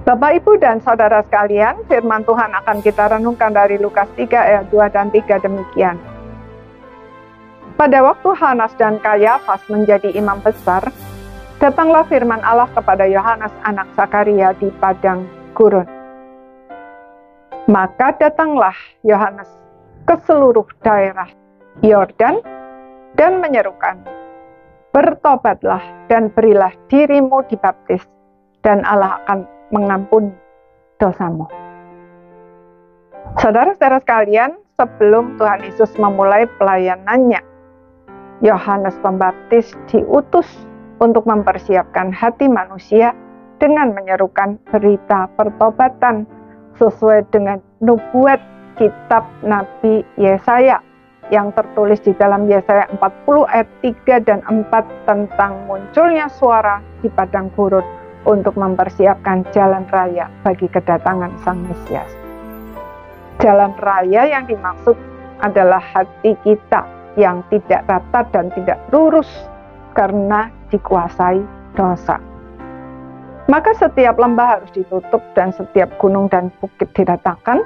Bapak, Ibu, dan Saudara sekalian, firman Tuhan akan kita renungkan dari Lukas 3 ayat 2 dan 3 demikian. Pada waktu Hanas dan Kayafas menjadi imam besar, datanglah firman Allah kepada Yohanes anak Zakaria di padang gurun. Maka datanglah Yohanes ke seluruh daerah Yordan dan menyerukan, "Bertobatlah dan berilah dirimu dibaptis, dan Allah akan mengampuni dosamu." Saudara-saudara sekalian, sebelum Tuhan Yesus memulai pelayanannya, Yohanes Pembaptis diutus untuk mempersiapkan hati manusia dengan menyerukan berita pertobatan sesuai dengan nubuat kitab Nabi Yesaya yang tertulis di dalam Yesaya 40 ayat 3 dan 4 tentang munculnya suara di padang gurun untuk mempersiapkan jalan raya bagi kedatangan Sang Mesias. Jalan raya yang dimaksud adalah hati kita yang tidak rata dan tidak lurus karena dikuasai dosa. Maka setiap lembah harus ditutup dan setiap gunung dan bukit diratakan.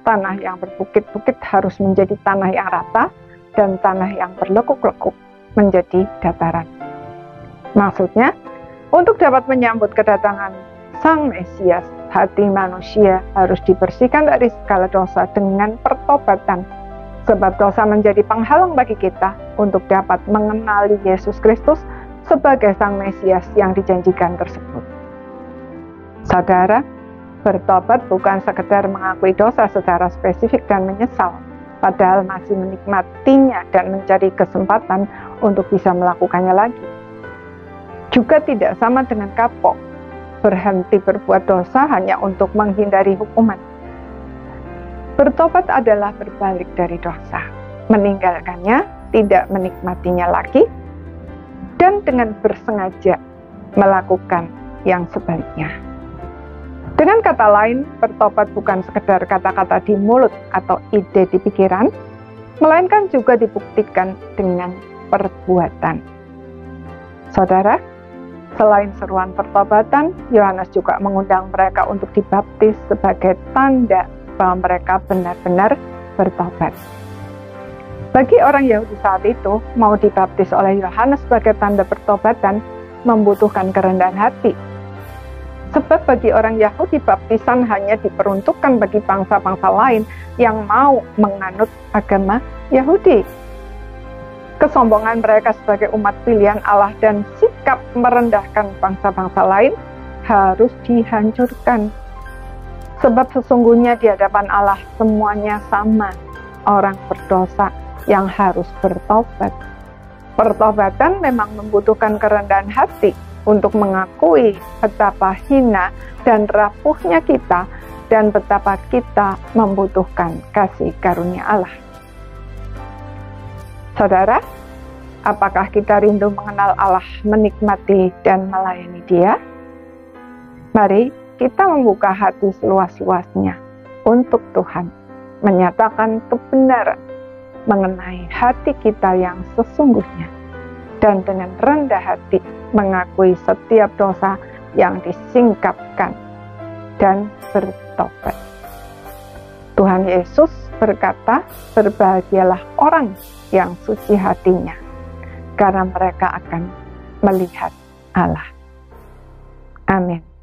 Tanah yang berbukit-bukit harus menjadi tanah yang rata dan tanah yang berlekuk-lekuk menjadi dataran. Maksudnya, untuk dapat menyambut kedatangan Sang Mesias, hati manusia harus dibersihkan dari segala dosa dengan pertobatan, sebab dosa menjadi penghalang bagi kita untuk dapat mengenali Yesus Kristus sebagai Sang Mesias yang dijanjikan tersebut. Saudara, bertobat bukan sekedar mengakui dosa secara spesifik dan menyesal, padahal masih menikmatinya dan mencari kesempatan untuk bisa melakukannya lagi. Juga tidak sama dengan kapok, berhenti berbuat dosa hanya untuk menghindari hukuman. Bertobat adalah berbalik dari dosa, meninggalkannya, tidak menikmatinya lagi, dan dengan bersengaja melakukan yang sebaliknya. Dengan kata lain, bertobat bukan sekedar kata-kata di mulut atau ide di pikiran, melainkan juga dibuktikan dengan perbuatan. Saudara, selain seruan pertobatan, Yohanes juga mengundang mereka untuk dibaptis sebagai tanda bahwa mereka benar-benar bertobat. Bagi orang Yahudi saat itu, mau dibaptis oleh Yohanes sebagai tanda pertobatan membutuhkan kerendahan hati. Sebab bagi orang Yahudi, baptisan hanya diperuntukkan bagi bangsa-bangsa lain yang mau menganut agama Yahudi. Kesombongan mereka sebagai umat pilihan Allah dan sikap merendahkan bangsa-bangsa lain harus dihancurkan. Sebab sesungguhnya di hadapan Allah semuanya sama, orang berdosa yang harus bertobat. Pertobatan memang membutuhkan kerendahan hati untuk mengakui betapa hina dan rapuhnya kita dan betapa kita membutuhkan kasih karunia Allah. Saudara, apakah kita rindu mengenal Allah, menikmati dan melayani Dia? Mari kita membuka hati seluas-luasnya untuk Tuhan, menyatakan kebenaran mengenai hati kita yang sesungguhnya, dan dengan rendah hati mengakui setiap dosa yang disingkapkan dan bertobat. Tuhan Yesus berkata, "Berbahagialah orang yang suci hatinya, karena mereka akan melihat Allah." Amin.